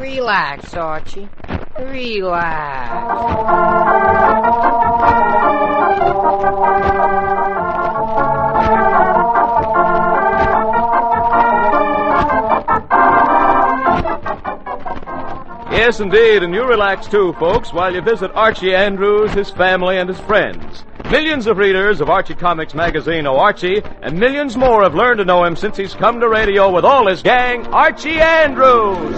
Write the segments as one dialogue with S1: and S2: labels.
S1: Relax, Archie. Relax.
S2: Yes, indeed, and you relax too, folks, while you visit Archie Andrews, his family, and his friends. Millions of readers of Archie Comics magazine know Archie, and millions more have learned to know him since he's come to radio with all his gang, Archie Andrews!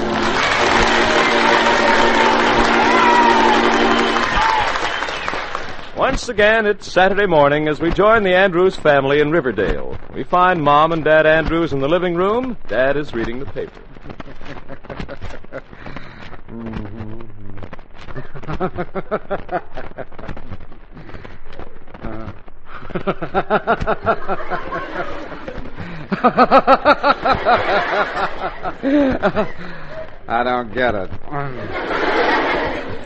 S2: Once again, it's Saturday morning as we join the Andrews family in Riverdale. We find Mom and Dad Andrews in the living room. Dad is reading the paper.
S3: I don't get it.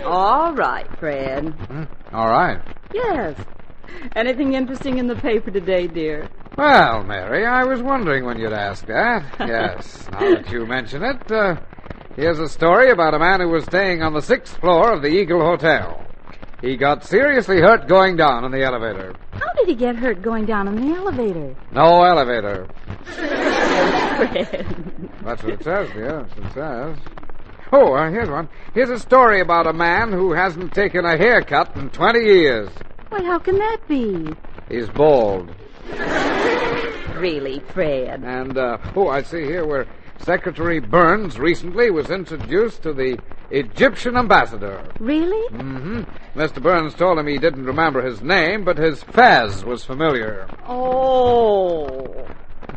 S4: All right, Fred.
S3: All right.
S4: Yes. Anything interesting in the paper today, dear?
S3: Well, Mary, I was wondering when you'd ask that. Yes, now that you mention it, here's a story about a man who was staying on the 6th floor of the Eagle Hotel. He got seriously hurt going down in the elevator.
S4: How did he get hurt going down in the elevator?
S3: No elevator.
S4: Fred.
S3: That's what it says, dear. That's what it says. Oh, here's one. Here's a story about a man who hasn't taken a haircut in 20 years.
S4: Why, how can that be?
S3: He's bald.
S4: Really, Fred?
S3: And, I see here where Secretary Burns recently was introduced to the Egyptian ambassador.
S4: Really?
S3: Mm-hmm. Mr. Burns told him he didn't remember his name, but his fez was familiar.
S4: Oh.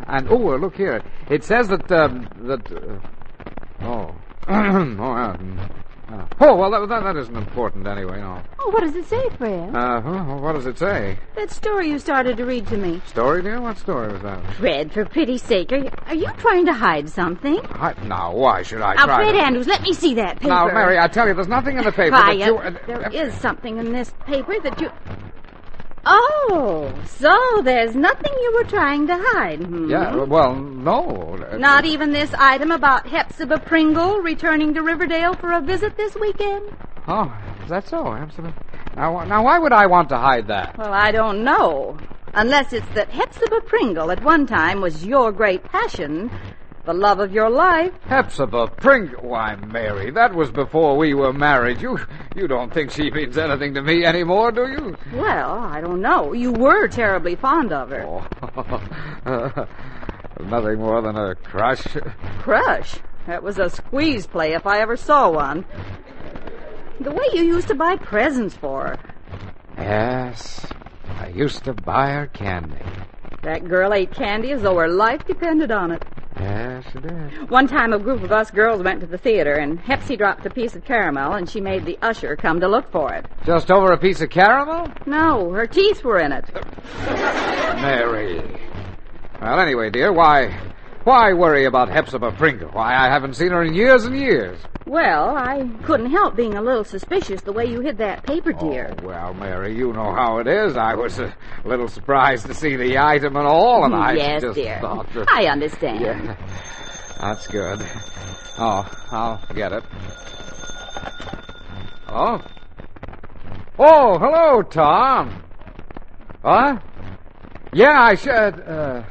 S3: And, look here. It says that. That isn't important anyway, no.
S4: Oh, what does it say, Fred?
S3: What does it say?
S4: That story you started to read to me.
S3: Story, dear? What story was that?
S4: Fred, for pity's sake, are you trying to hide something?
S3: Now, why should I
S4: Now,
S3: try
S4: Fred
S3: to...
S4: Andrews, let me see that paper.
S3: Now, Mary, I tell you, there's nothing in the paper
S4: Quiet.
S3: that you...
S4: There is something in this paper that you... Oh, so there's nothing you were trying to hide,
S3: Yeah, well, no.
S4: Not even this item about Hepzibah Pringle returning to Riverdale for a visit this weekend?
S3: Oh, is that so? Absolutely. Now, why would I want to hide that?
S4: Well, I don't know. Unless it's that Hepzibah Pringle at one time was your great passion, the love of your life.
S3: Hepzibah Pringle? Why, Mary, that was before we were married. You don't think she means anything to me anymore, do you?
S4: Well, I don't know. You were terribly fond of her.
S3: Oh. Nothing more than a crush.
S4: Crush? That was a squeeze play if I ever saw one. The way you used to buy presents for her.
S3: Yes, I used to buy her candy.
S4: That girl ate candy as though her life depended on it.
S3: Yes, she did.
S4: One time a group of us girls went to the theater, and Hepsy dropped a piece of caramel, and she made the usher come to look for it.
S3: Just over a piece of caramel?
S4: No, her teeth were in it.
S3: Mary. Well, anyway, dear, why worry about Hepzibah Pringle? Why, I haven't seen her in years and years.
S4: Well, I couldn't help being a little suspicious the way you hid that paper, dear.
S3: Oh, well, Mary, you know how it is. I was a little surprised to see the item and all, and I
S4: yes,
S3: just
S4: dear.
S3: thought that...
S4: I understand.
S3: Yeah, that's good. Oh, I'll get it. Oh? Oh, hello, Tom. What? Yeah, I should,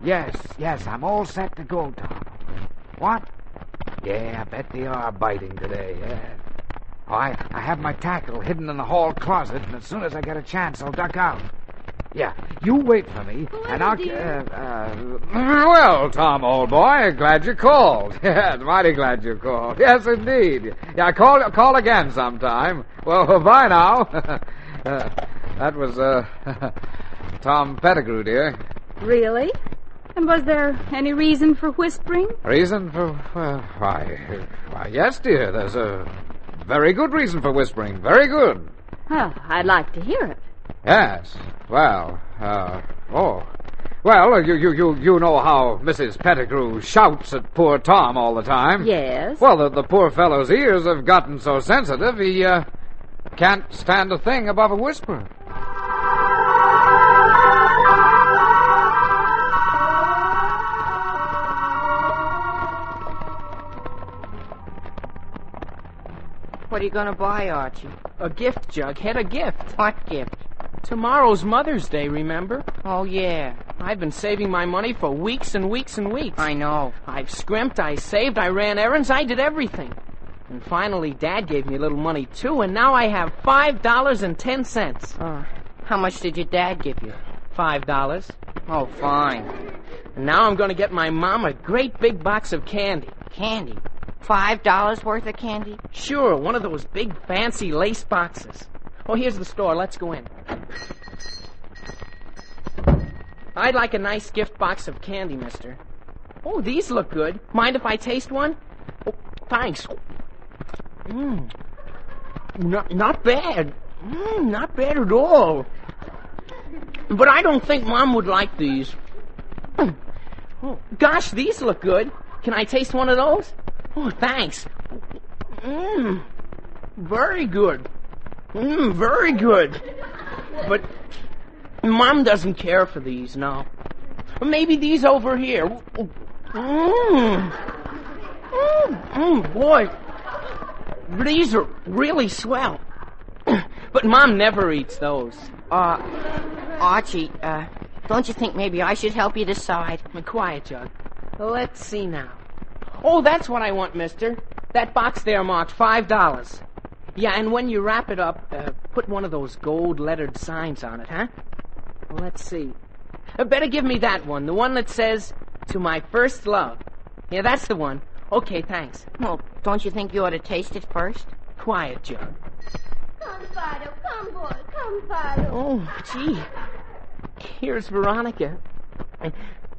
S3: Yes, I'm all set to go, Tom. What? Yeah, I bet they are biting today, yeah. Oh, I have my tackle hidden in the hall closet, and as soon as I get a chance, I'll duck out. Yeah, you wait for me, and I'll... Well, Tom, old boy, glad you called. Yes, mighty glad you called. Yes, indeed. Yeah, call again sometime. Well, bye now. That was, Tom Pettigrew, dear.
S4: Really? And was there any reason for whispering?
S3: Reason for... why, yes, dear. There's a very good reason for whispering. Very good.
S4: Well, I'd like to hear it.
S3: Yes. Well, Well, you know how Mrs. Pettigrew shouts at poor Tom all the time.
S4: Yes.
S3: Well, the poor fellow's ears have gotten so sensitive, he, can't stand a thing above a whisper.
S1: What are you gonna buy, Archie?
S5: A gift, Jughead, a gift.
S1: What gift?
S5: Tomorrow's Mother's Day, remember?
S1: Oh, yeah.
S5: I've been saving my money for weeks and weeks and weeks.
S1: I know.
S5: I've scrimped, I saved, I ran errands, I did everything. And finally, Dad gave me a little money, too, and now I have $5.10.
S1: How much did your dad give you?
S5: $5.
S1: Oh, fine.
S5: And now I'm going to get my mom a great big box of candy.
S1: Candy? $5 worth of candy?
S5: Sure, one of those big fancy lace boxes. Oh, here's the store. Let's go in. I'd like a nice gift box of candy, mister. Oh, these look good. Mind if I taste one? Oh, thanks. Not bad. Not bad at all. But I don't think Mom would like these. Oh, gosh, these look good. Can I taste one of those? Oh, thanks. Very good. Very good. But Mom doesn't care for these, no. Maybe these over here. Boy, these are really swell. But Mom never eats those.
S1: Archie, don't you think maybe I should help you decide?
S5: Quiet, Jug. Let's see now. Oh, that's what I want, mister. That box there marked $5. Yeah, and when you wrap it up, put one of those gold-lettered signs on it, huh? Well, let's see. Better give me that one, the one that says, "To my first love." Yeah, that's the one. Okay, thanks.
S1: Well, don't you think you ought to taste it first?
S5: Quiet, Jug.
S6: Come, Fido. Come, boy. Come, Fido.
S5: Oh, gee. Here's Veronica.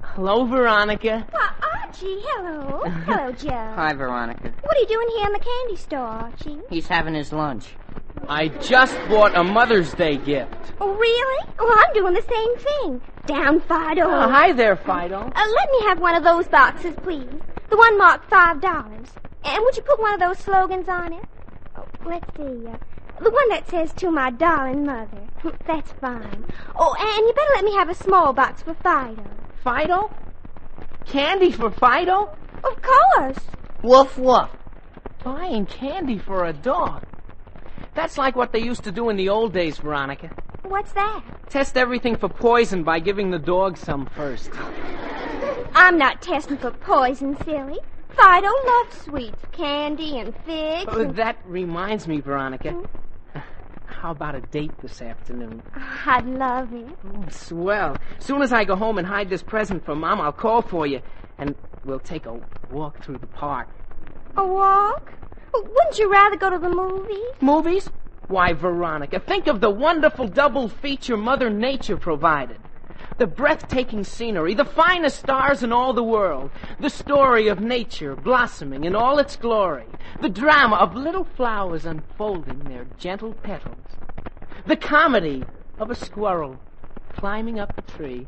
S5: Hello, Veronica.
S6: Why, Archie, hello. Hello, Joe.
S1: Hi, Veronica.
S6: What are you doing here in the candy store, Archie?
S1: He's having his lunch.
S5: I just bought a Mother's Day gift.
S6: Oh, really? Well, I'm doing the same thing. Down, Fido.
S5: Hi there, Fido.
S6: Let me have one of those boxes, please. The one marked $5. And would you put one of those slogans on it? Oh, let's see. The one that says, "To my darling mother." That's fine. Oh, and you better let me have a small box for Fido.
S5: Fido? Candy for Fido?
S6: Of course.
S1: Woof, woof.
S5: Buying candy for a dog. That's like what they used to do in the old days, Veronica.
S6: What's that?
S5: Test everything for poison by giving the dog some first.
S6: I'm not testing for poison, silly. Fido loves sweets, candy and figs. And...
S5: That reminds me, Veronica. How about a date this afternoon?
S6: I'd love it.
S5: Oh, swell. Soon as I go home and hide this present from Mom, I'll call for you, and we'll take a walk through the park.
S6: A walk? Wouldn't you rather go to the movies?
S5: Movies? Why, Veronica, think of the wonderful double feature Mother Nature provided. The breathtaking scenery, the finest stars in all the world, the story of nature blossoming in all its glory, the drama of little flowers unfolding their gentle petals, the comedy of a squirrel climbing up a tree.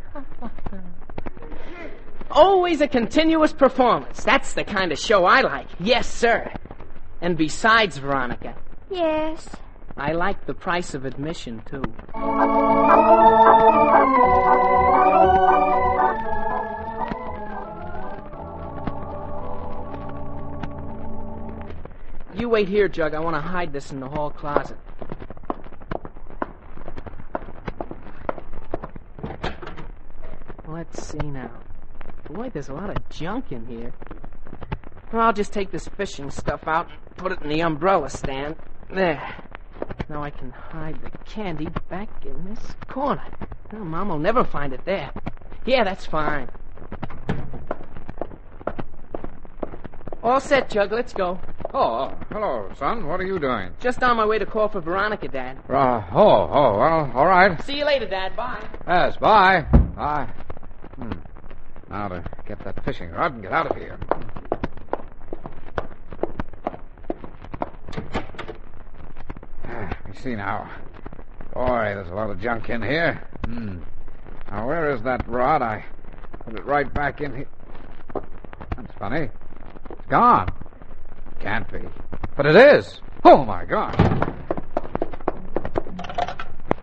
S5: Always a continuous performance. That's the kind of show I like. Yes, sir. And besides, Veronica.
S6: Yes.
S5: I like the price of admission, too. You wait here, Jug. I want to hide this in the hall closet. Let's see now. Boy, there's a lot of junk in here. Well, I'll just take this fishing stuff out and put it in the umbrella stand. There. Now I can hide the candy back in this corner. Oh, Mom will never find it there. Yeah, that's fine. All set, Jug. Let's go.
S3: Oh, hello, son. What are you doing?
S5: Just on my way to call for Veronica, Dad.
S3: Well, all right.
S5: See you later, Dad. Bye.
S3: Yes, bye. Bye. Now to get that fishing rod and get out of here. You see now. Boy, there's a lot of junk in here. Now, where is that rod? I put it right back in here. That's funny. It's gone. Can't be. But it is. Oh, my God.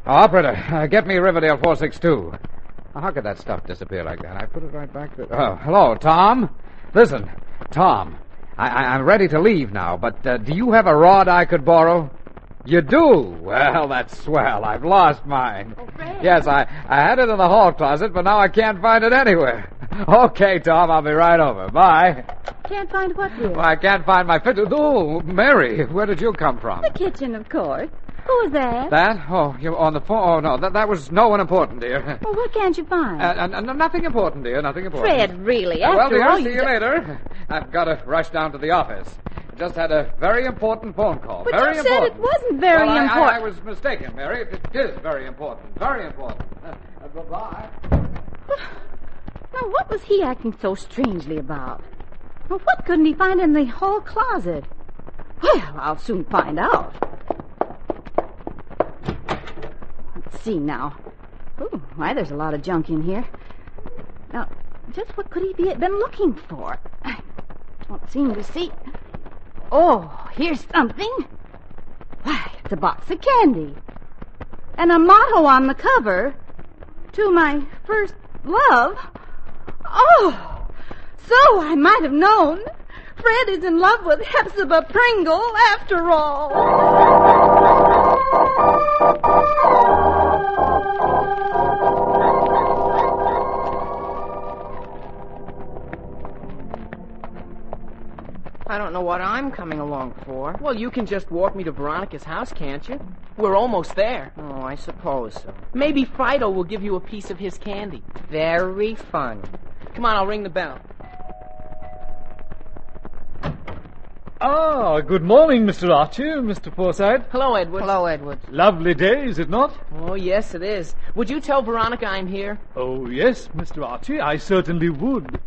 S3: Operator, get me Riverdale 462. Now, how could that stuff disappear like that? I put it right back there. Oh, hello, Tom. Listen, Tom, I'm ready to leave now, but do you have a rod I could borrow? You do? Well, that's swell. I've lost mine.
S1: Oh, Fred.
S3: Yes, I had it in the hall closet, but now I can't find it anywhere. Okay, Tom, I'll be right over. Bye.
S4: Can't find what, dear?
S3: Well, I can't find my fiddle. Oh, Mary, where did you come from?
S4: The kitchen, of course. Who was that?
S3: That? Oh, you're on the phone. Oh, no, that was no one important, dear.
S4: Well, what can't you find?
S3: Nothing important, dear, nothing important.
S4: Fred, really,
S3: Well,
S4: after
S3: dear,
S4: all,
S3: see you later. I've got to rush down to the office. Just had a very important phone call.
S4: But
S3: very
S4: you
S3: important.
S4: said it wasn't very
S3: well,
S4: important.
S3: I was mistaken, Mary. It is very important. Very important. Goodbye.
S4: Now, what was he acting so strangely about? Well, what couldn't he find in the hall closet? Well, I'll soon find out. Let's see now. Oh, why, there's a lot of junk in here. Now, just what could he been looking for? I don't seem to see. Oh, here's something. Why, it's a box of candy. And a motto on the cover. To my first love. Oh, so I might have known. Fred is in love with Hepzibah Pringle after all.
S1: I don't know what I'm coming along for.
S5: Well, you can just walk me to Veronica's house, can't you? We're almost there.
S1: Oh, I suppose so.
S5: Maybe Fido will give you a piece of his candy.
S1: Very fun.
S5: Come on, I'll ring the bell.
S7: Ah, good morning, Mr. Archie, Mr. Forsythe.
S5: Hello, Edward.
S1: Hello, Edward.
S7: Lovely day, is it not?
S5: Oh, yes, it is. Would you tell Veronica I'm here?
S7: Oh, yes, Mr. Archie, I certainly would.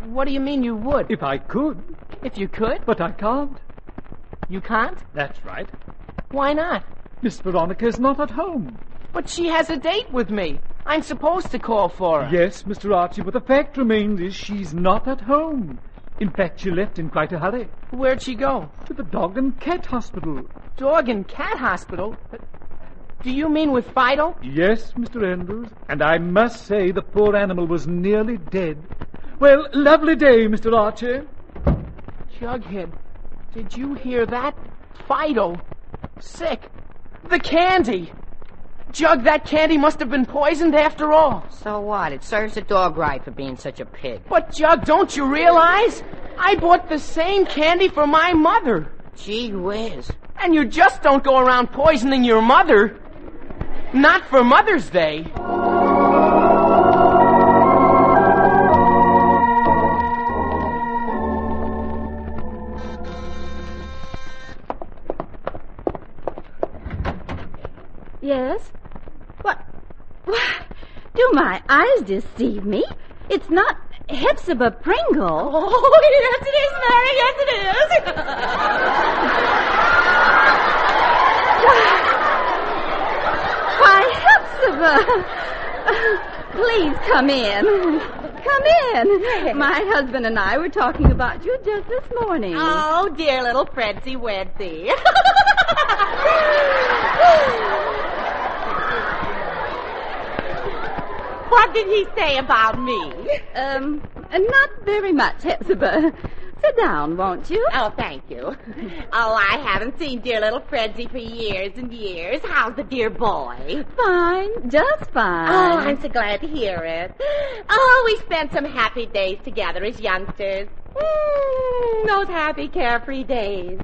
S5: What do you mean you would?
S7: If I could.
S5: If you could?
S7: But I can't.
S5: You can't?
S7: That's right.
S5: Why not?
S7: Miss Veronica's not at home.
S5: But she has a date with me. I'm supposed to call for her.
S7: Yes, Mr. Archie, but the fact remains is she's not at home. In fact, she left in quite a hurry.
S5: Where'd she go?
S7: To the dog and cat hospital.
S5: Dog and cat hospital? Do you mean with Fido?
S7: Yes, Mr. Andrews, and I must say the poor animal was nearly dead. Well, lovely day, Mr. Archie.
S5: Jughead, did you hear that? Fido. Sick. The candy. Jug, that candy must have been poisoned after all.
S1: So what? It serves the dog right for being such a pig.
S5: But, Jug, don't you realize? I bought the same candy for my mother.
S1: Gee whiz.
S5: And you just don't go around poisoning your mother. Not for Mother's Day.
S4: Yes? What? Do my eyes deceive me? It's not Hepzibah Pringle.
S6: Oh, yes, it is, Mary. Yes, it is.
S4: Why, Hepzibah! Please come in. Come in. My husband and I were talking about you just this morning.
S6: Oh, dear little Fredsy Wedsy. What did he say about me?
S4: Not very much, Hepzibah. Sit down, won't you?
S6: Oh, thank you. Oh, I haven't seen dear little Fredsy for years and years. How's the dear boy?
S4: Fine, just fine.
S6: Oh, I'm so glad to hear it. Oh, we spent some happy days together as youngsters. Those happy, carefree days.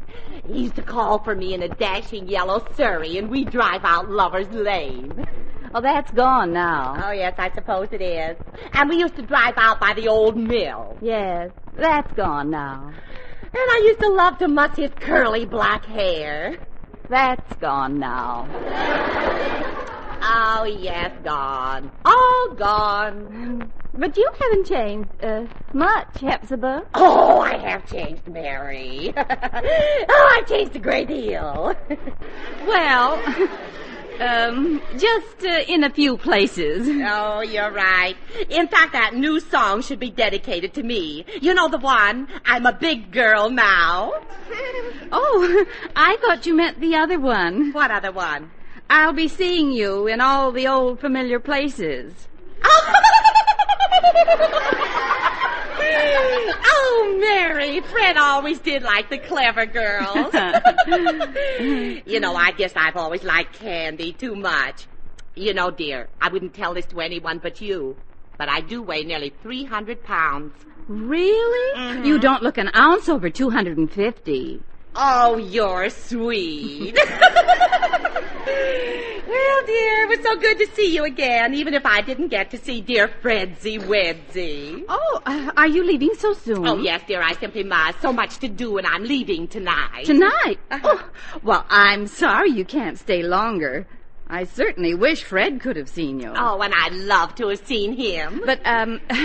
S6: He used to call for me in a dashing yellow Surrey, and we'd drive out Lover's Lane.
S4: Oh, that's gone now.
S6: Oh, yes, I suppose it is. And we used to drive out by the old mill.
S4: Yes, that's gone now.
S6: And I used to love to muss his curly black hair.
S4: That's gone now.
S6: Oh, yes, gone. All gone.
S4: But you haven't changed much, Hepzibah.
S6: Oh, I have changed, Mary. Oh, I've changed a great deal.
S4: Well, just in a few places.
S6: Oh, you're right. In fact, that new song should be dedicated to me. You know the one, I'm a big girl now.
S4: Oh, I thought you meant the other one.
S6: What other one?
S4: I'll be seeing you in all the old familiar places.
S8: Oh, Mary, Fred always did like the clever girls. You know, I guess I've always liked Candy too much. You know, dear, I wouldn't tell this to anyone but you, but I do weigh nearly 300 pounds.
S4: Really?
S8: Mm-hmm.
S4: You don't look an ounce over 250.
S8: Oh, you're sweet. Well, dear, it was so good to see you again, even if I didn't get to see dear Fredsy Wedsy.
S4: Oh, are you leaving so soon?
S8: Oh, yes, dear, I simply must. So much to do, and I'm leaving tonight.
S4: Tonight? Oh, well, I'm sorry you can't stay longer. I certainly wish Fred could have seen you.
S8: Oh, and I'd love to have seen him.
S4: But,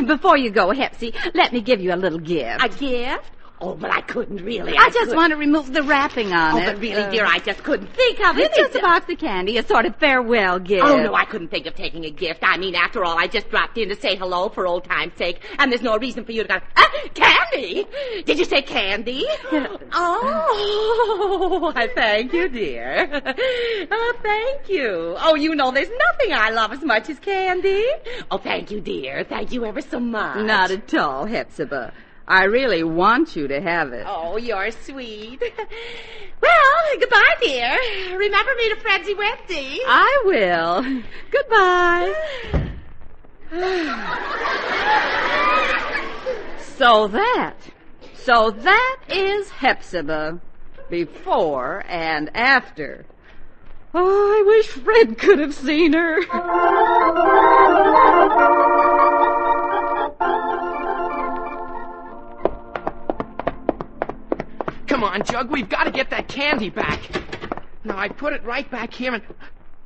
S4: before you go, Hepsy, let me give you a little gift.
S8: A gift? Oh, but I couldn't really.
S4: I just want to remove the wrapping on it.
S8: Oh, but really, dear, I just couldn't think of it.
S4: It's just a box of candy, a sort of farewell gift.
S8: Oh, no, I couldn't think of taking a gift. I mean, after all, I just dropped in to say hello for old time's sake, and there's no reason for you to go, candy! Did you say candy? Oh, I thank you, dear. Oh, thank you. Oh, you know, there's nothing I love as much as candy. Oh, thank you, dear. Thank you ever so much.
S4: Not at all, Hepzibah. I really want you to have it.
S8: Oh, you're sweet. Well, goodbye, dear. Remember me to Fredsy Wedsy.
S4: I will. Goodbye. So that is Hepzibah. Before and after. Oh, I wish Fred could have seen her.
S5: Come on, Jug, we've got to get that candy back. Now, I put it right back here and...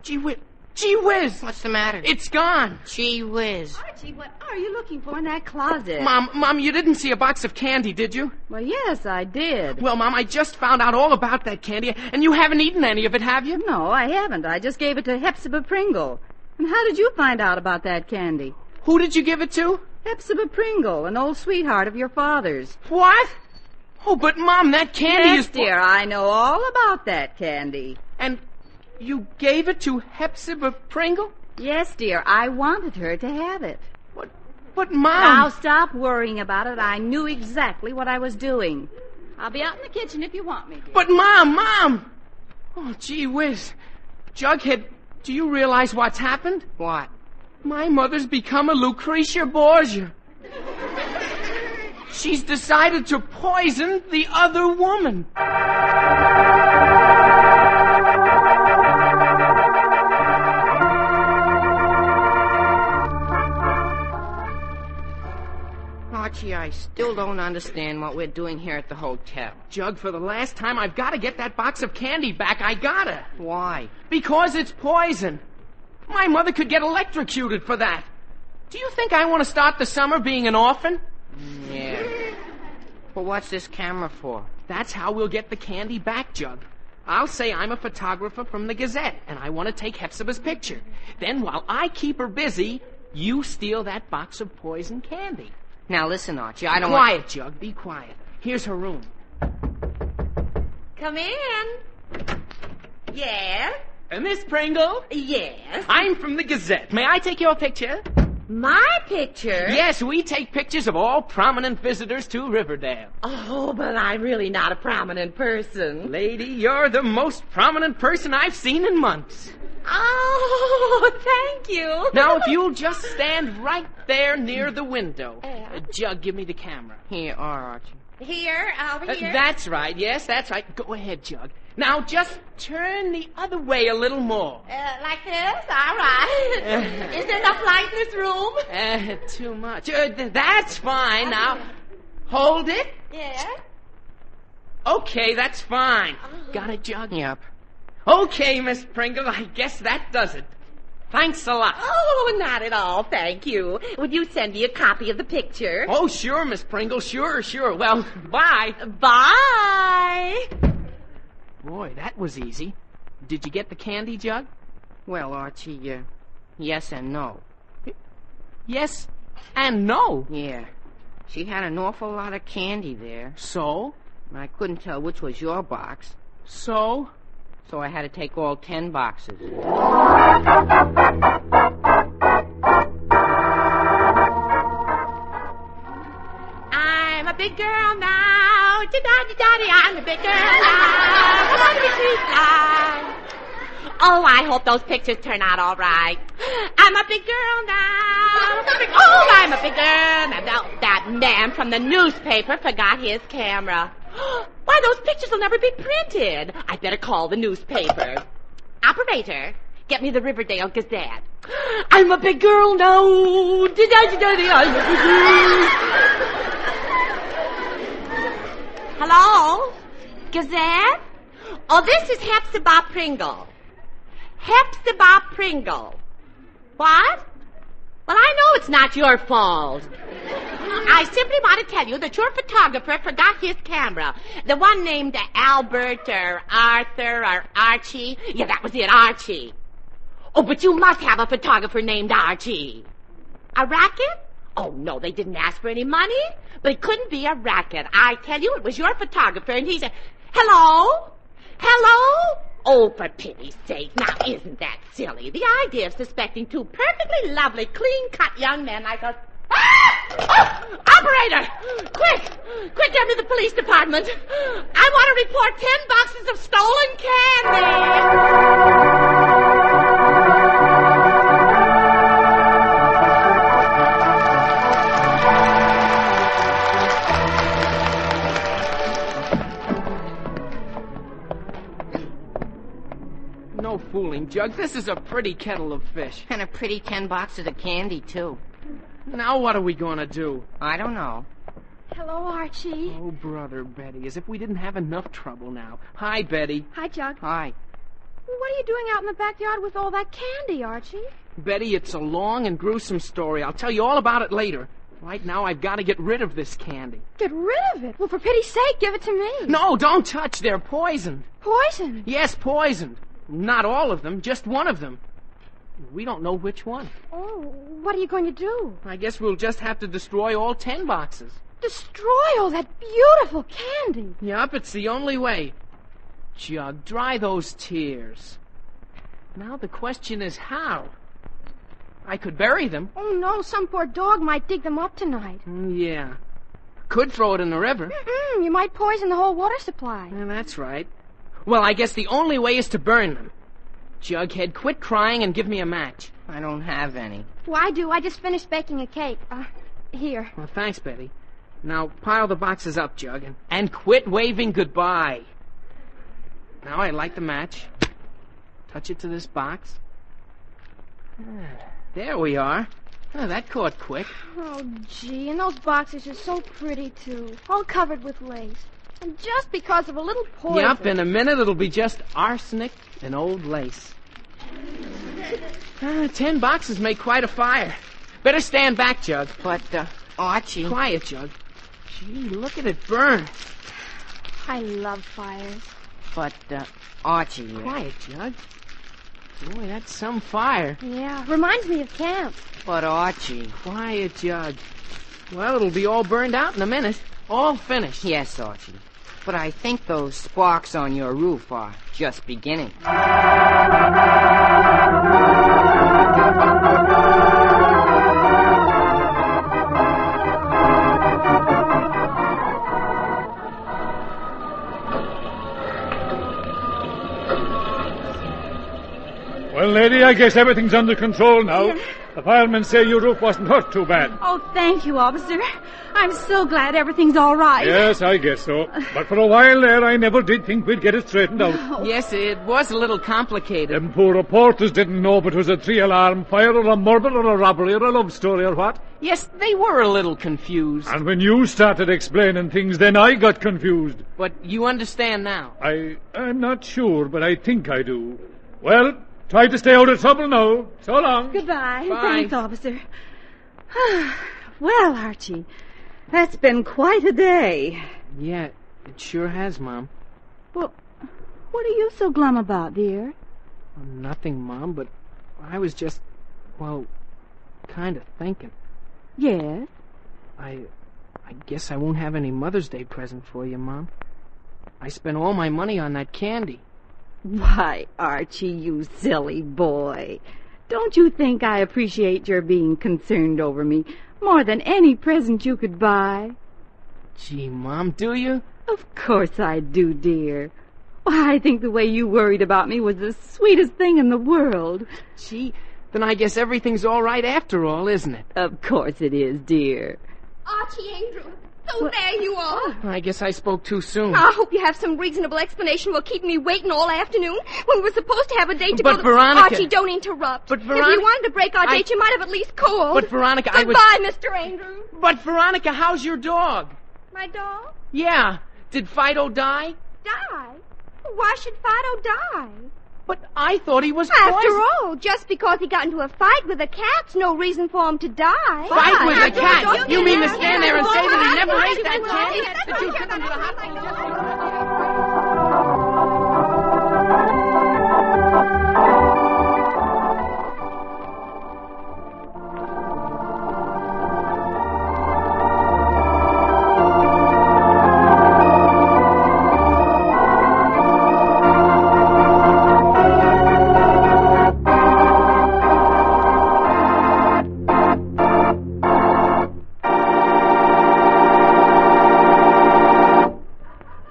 S5: Gee whiz!
S1: What's the matter?
S5: It's gone.
S1: Gee whiz.
S4: Archie, what are you looking for in that closet?
S5: Mom, you didn't see a box of candy, did you?
S4: Well, yes, I did.
S5: Well, Mom, I just found out all about that candy, and you haven't eaten any of it, have you?
S4: No, I haven't. I just gave it to Hepzibah Pringle. And how did you find out about that candy?
S5: Who did you give it to?
S4: Hepzibah Pringle, an old sweetheart of your father's.
S5: What? Oh, but Mom, that candy
S4: yes,
S5: is...
S4: dear, I know all about that candy.
S5: And you gave it to Hepzibah Pringle?
S4: Yes, dear, I wanted her to have it.
S5: But Mom...
S4: Now stop worrying about it. I knew exactly what I was doing. I'll be out in the kitchen if you want me, dear.
S5: But Mom! Oh, gee whiz. Jughead, do you realize what's happened?
S1: What?
S5: My mother's become a Lucretia Borgia. She's decided to poison the other woman.
S1: Archie, I still don't understand what we're doing here at the hotel.
S5: Jug, for the last time, I've got to get that box of candy back. I gotta.
S1: Why?
S5: Because it's poison. My mother could get electrocuted for that. Do you think I want to start the summer being an orphan?
S1: Yeah. But what's this camera for?
S5: That's how we'll get the candy back, Jug. I'll say I'm a photographer from the Gazette, and I want to take Hepzibah's picture. Then, while I keep her busy, you steal that box of poison candy.
S1: Now listen, Archie, I don't
S5: Quiet, Jug, be quiet. Here's her room.
S8: Come in. Yes?
S5: Miss Pringle?
S8: Yes.
S5: I'm from the Gazette. May I take your picture?
S8: My picture?
S5: Yes, we take pictures of all prominent visitors to Riverdale.
S8: Oh, but I'm really not a prominent person.
S5: Lady, you're the most prominent person I've seen in months.
S8: Oh, thank you.
S5: Now, if you'll just stand right there near the window. Jug, give me the camera.
S1: Here are, Archie.
S8: Here, over here.
S5: That's right. Yes, that's right. Go ahead, Jug. Now, just turn the other way a little more.
S8: Like this? All right. Is there enough light in this room?
S5: Too much. That's fine. Now, hold it.
S8: Yeah.
S5: Okay, that's fine. Got it, Jug?
S1: Yep.
S5: Okay, Miss Pringle, I guess that does it. Thanks a lot.
S8: Oh, not at all, thank you. Would you send me a copy of the picture?
S5: Oh, sure, Miss Pringle, sure. Well, bye.
S8: Bye.
S5: Boy, that was easy. Did you get the candy, Jug?
S1: Well, Archie, yes and no.
S5: Yes and no.
S1: Yeah. She had an awful lot of candy there.
S5: So?
S1: And I couldn't tell which was your box.
S5: So
S1: I had to take all 10 boxes.
S8: big girl now. Da-da-da-da-da, I'm a big girl now. Come on to the tree fly. Oh, I hope those pictures turn out all right. I'm a big girl now. I'm a big girl now. That man from the newspaper forgot his camera. Why, those pictures will never be printed. I'd better call the newspaper. Operator, get me the Riverdale Gazette. I'm a big girl now. Hello? Gazette? Oh, this is Hepzibah Pringle. Hepzibah Pringle. What? Well, I know it's not your fault. I simply want to tell you that your photographer forgot his camera. The one named Albert or Arthur or Archie. Yeah, that was it, Archie. Oh, but you must have a photographer named Archie. A racket? Oh, no, they didn't ask for any money. But it couldn't be a racket. I tell you, it was your photographer, and he said, hello? Hello? Oh, for pity's sake, now isn't that silly? The idea of suspecting two perfectly lovely, clean-cut young men like us. Ah! Oh, operator! Quick, get me the police department. I want to report 10 boxes of stolen candy.
S5: No fooling, Jug. This is a pretty kettle of fish.
S1: And a pretty 10 boxes of candy, too.
S5: Now what are we going to do?
S1: I don't know.
S4: Hello, Archie.
S5: Oh, brother, Betty, as if we didn't have enough trouble now. Hi, Betty.
S4: Hi, Jug.
S1: Hi.
S4: What are you doing out in the backyard with all that candy, Archie?
S5: Betty, it's a long and gruesome story. I'll tell you all about it later. Right now, I've got to get rid of this candy.
S4: Get rid of it? Well, for pity's sake, give it to me.
S5: No, don't touch. They're poisoned.
S4: Poison?
S5: Yes, poisoned. Not all of them, just one of them. We don't know which one.
S4: Oh, what are you going to do?
S5: I guess we'll just have to destroy all 10 boxes.
S4: Destroy all that beautiful candy?
S5: Yup, it's the only way. Jug, dry those tears. Now the question is how? I could bury them.
S4: Oh, no, some poor dog might dig them up tonight.
S5: Yeah. Could throw it in the river.
S4: You might poison the whole water supply.
S5: Yeah, that's right. Well, I guess the only way is to burn them. Jughead, quit crying and give me a match.
S1: I don't have any.
S4: Well, I do. I just finished baking a cake. Here.
S5: Well, thanks, Betty. Now, pile the boxes up, Jug, and quit waving goodbye. Now I light the match. Touch it to this box. There we are. Oh, that caught quick.
S4: Oh, gee, and those boxes are so pretty, too. All covered with lace. And just because of a little poison.
S5: Yup, in a minute it'll be just arsenic and old lace. 10 boxes make quite a fire. Better stand back, Jug.
S1: But, Archie...
S5: Quiet, Jug. Gee, look at it burn.
S4: I love fires.
S1: But, Archie...
S5: Quiet, Jug. Boy, that's some fire.
S4: Yeah, reminds me of camp.
S1: But, Archie...
S5: Quiet, Jug. Well, it'll be all burned out in a minute. All finished.
S1: Yes, Archie. But I think those sparks on your roof are just beginning.
S7: Well, lady, I guess everything's under control now. The firemen say your roof wasn't hurt too bad.
S4: Oh, thank you, officer. I'm so glad everything's all right.
S7: Yes, I guess so. But for a while there, I never did think we'd get it straightened out.
S5: Yes, it was a little complicated.
S7: Them poor reporters didn't know if it was a 3-alarm fire or a murder or a robbery or a love story or what.
S5: Yes, they were a little confused.
S7: And when you started explaining things, then I got confused.
S5: But you understand now.
S7: I'm not sure, but I think I do. Well... try to stay out of trouble now. So long.
S4: Goodbye.
S5: Bye.
S4: Thanks, officer. Well, Archie, that's been quite a day.
S5: Yeah, it sure has, Mom.
S4: Well, what are you so glum about, dear?
S5: Nothing, Mom, but I was just, well, kind of thinking.
S4: Yes?
S5: I guess I won't have any Mother's Day present for you, Mom. I spent all my money on that candy.
S4: Why, Archie, you silly boy. Don't you think I appreciate your being concerned over me more than any present you could buy?
S5: Gee, Mom, do you?
S4: Of course I do, dear. Why, I think the way you worried about me was the sweetest thing in the world.
S5: Gee, then I guess everything's all right after all, isn't it?
S4: Of course it is, dear.
S6: Archie Andrews. So there you are.
S5: I guess I spoke too soon.
S6: I hope you have some reasonable explanation for keeping me waiting all afternoon when we were supposed to have a date to
S5: But
S6: go to...
S5: Veronica...
S6: Archie, don't interrupt.
S5: But
S6: If
S5: Veronica...
S6: you wanted to break our date, you might have at least called.
S5: But Veronica, I was...
S6: Goodbye, Mr. Andrews.
S5: But Veronica, how's your dog?
S6: My dog?
S5: Yeah. Did Fido die?
S6: Die? Why should Fido die?
S5: But I thought he was
S6: After
S5: poisoned.
S6: all, just because he got into a fight with a cat's no reason for him to die.
S5: Fight with a
S6: After
S5: cat?
S6: all,
S5: You mean to stand there and say that he never
S6: Archie,
S5: ate that
S6: Archie,
S5: cat? That you took him to the hospital?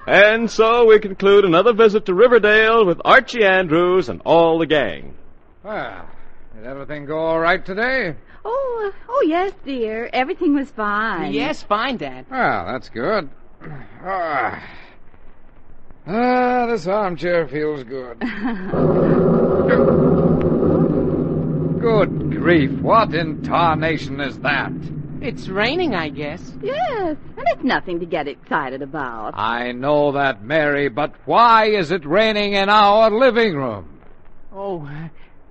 S2: And so we conclude another visit to Riverdale with Archie Andrews and all the gang.
S3: Well, did everything go all right today?
S4: Oh, yes, dear. Everything was fine.
S5: Yes, fine, Dad.
S3: Well, that's good. This armchair feels good. Good grief, what in tarnation is that?
S5: It's raining, I guess.
S4: Yes, and it's nothing to get excited about.
S3: I know that, Mary, but why is it raining in our living room?
S5: Oh,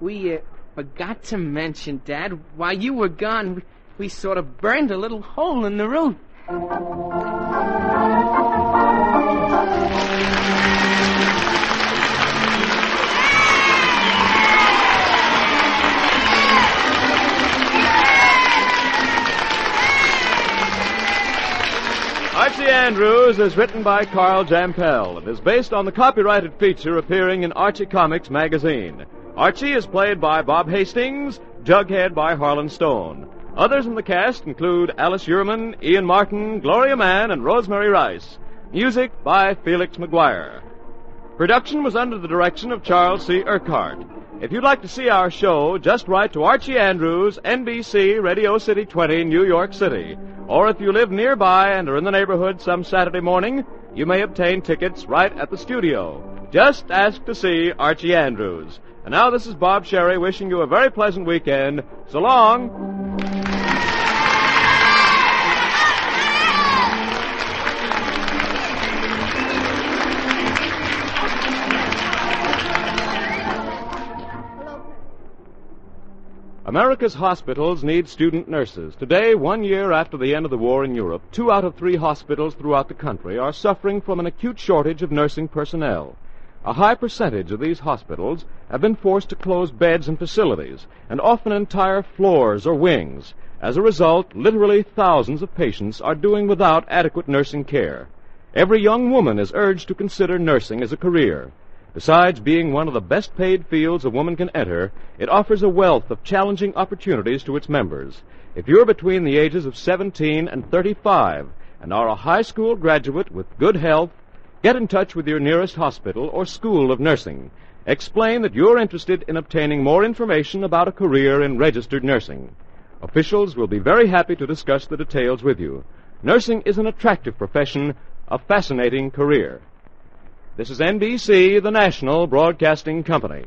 S5: we forgot to mention, Dad. While you were gone, we sort of burned a little hole in the roof.
S2: Archie Andrews is written by Carl Jampel and is based on the copyrighted feature appearing in Archie Comics magazine. Archie is played by Bob Hastings, Jughead by Harlan Stone. Others in the cast include Alice Uhrman, Ian Martin, Gloria Mann, and Rosemary Rice. Music by Felix McGuire. Production was under the direction of Charles C. Urquhart. If you'd like to see our show, just write to Archie Andrews, NBC, Radio City 20, New York City. Or if you live nearby and are in the neighborhood some Saturday morning, you may obtain tickets right at the studio. Just ask to see Archie Andrews. And now this is Bob Sherry wishing you a very pleasant weekend. So long. America's hospitals need student nurses. Today, 1 year after the end of the war in Europe, 2 out of 3 hospitals throughout the country are suffering from an acute shortage of nursing personnel. A high percentage of these hospitals have been forced to close beds and facilities, and often entire floors or wings. As a result, literally thousands of patients are doing without adequate nursing care. Every young woman is urged to consider nursing as a career. Besides being one of the best-paid fields a woman can enter, it offers a wealth of challenging opportunities to its members. If you're between the ages of 17 and 35 and are a high school graduate with good health, get in touch with your nearest hospital or school of nursing. Explain that you're interested in obtaining more information about a career in registered nursing. Officials will be very happy to discuss the details with you. Nursing is an attractive profession, a fascinating career. This is NBC, the National Broadcasting Company.